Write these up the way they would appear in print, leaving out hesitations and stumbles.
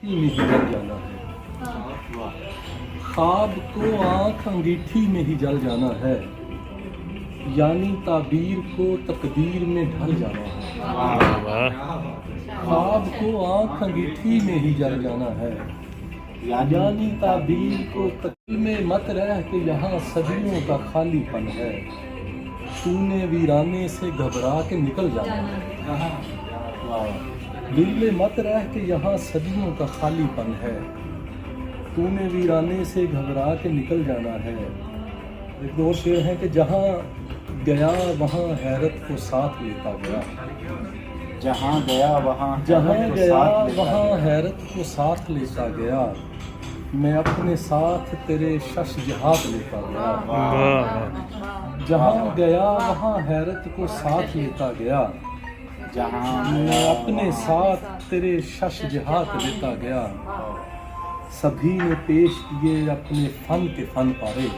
में ही जल जाना है, ख्वाब को आंख अंगीठी में ही जल जाना है, यानी ताबीर को तकदीर में ढल जाना है। ख्वाब को आंख अंगीठी में ही जल जाना है, यानी ताबीर को तकदीर में मत रह के यहाँ सदियों का खालीपन है, तूने वीराने से घबरा के निकल जाना है। दिल में मत रह के यहाँ सदियों का खालीपन है, तूने वीराने से घबरा के निकल जाना है। एक दो शेर है कि जहाँ गया वहाँ हैरत को साथ लेता गया, जहाँ गया वहाँ हैरत को साथ लेता गया, मैं अपने साथ तेरे शश जहाद लेता गया। जहाँ गया वहाँ हैरत को साथ लेता गया, मैं अपने साथ तेरे शश जहाद लेता गया। सभी ने पेश किए अपने फन के फन पारे,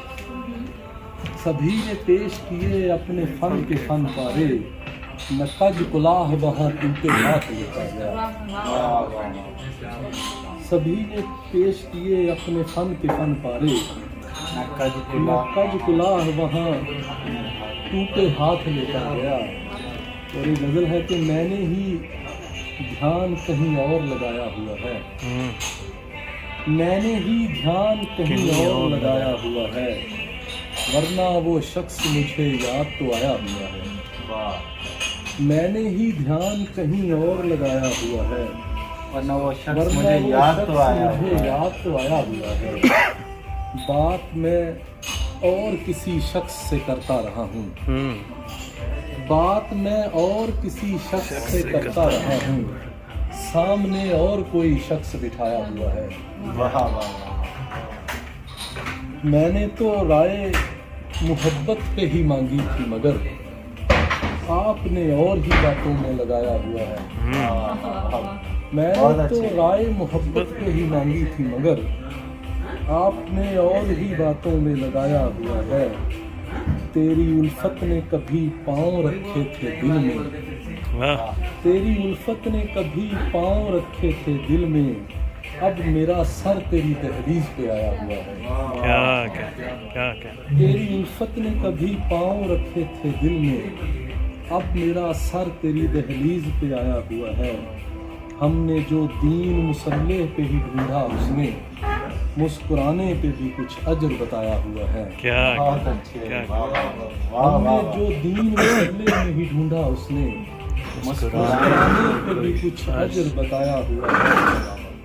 सभी ने पेश किए अपने फन के फन पारे, मैं कज कुलाह वहाँ टूटे हाथ लेता गया। सभी ने पेश किए अपने फन के फन पारे, मैं कज कुलाह वहाँ टूटे हाथ लेता गया। और ये गज़ल है कि मैंने ही ध्यान कहीं और लगाया हुआ है, मैंने ही ध्यान कहीं और लगाया हुआ है, वरना वो शख्स मुझे याद तो आया हुआ है। मैंने ही ध्यान कहीं और लगाया हुआ है, वरना वो शख्स मुझे याद तो आया हुआ है। बात मैं और किसी शख्स से करता रहा हूँ, बात मैं और किसी शख्स से करता रहा हूँ, सामने और कोई शख्स बिठाया हुआ है। वाह वाह। मैंने तो राय मोहब्बत पे ही मांगी थी, मगर आपने और ही बातों में लगाया हुआ है। मैंने तो राय मोहब्बत पे ही मांगी थी, मगर आपने और ही बातों में लगाया हुआ है। तेरी उल्फत ने कभी पाँव रखे थे दिल में, तेरी उल्फत ने कभी पाँव रखे थे दिल में, अब मेरा सर तेरी दहलीज पे आया हुआ है। क्या तेरी उल्फत ने कभी पाँव रखे थे दिल में, अब मेरा सर तेरी दहलीज पे आया हुआ है। हमने जो दीन मुसल्ले पे ही ढूंढा, उसने मुस्कुराने पे भी कुछ अजर बताया हुआ है। बहुत अच्छे। हमने जो दीन मुसल्ले में ही ढूंढा, उसने मुस्कुराने पे भी कुछ अजर बताया हुआ है।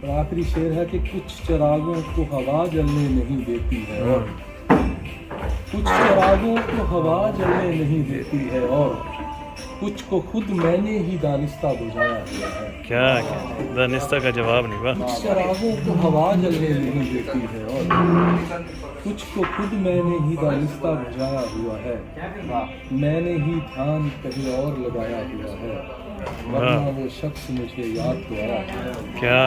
और आखिरी शेर है कि कुछ चिरागों को हवा जलने नहीं देती है, और कुछ चिरागों को हवा जलने नहीं देती है, और कुछ को खुद मैंने ही दानिस्ता बुझाया हुआ है। क्या दानिस्ता का जवाब नहीं हुआ। कुछ चिरागों को हवा जलने नहीं देती है, और कुछ को खुद मैंने ही दानिस्ता बुझाया हुआ है। मैंने ही ध्यान कहीं और लगाया हुआ है, वरना वो शख्स मुझे याद तो आया। क्या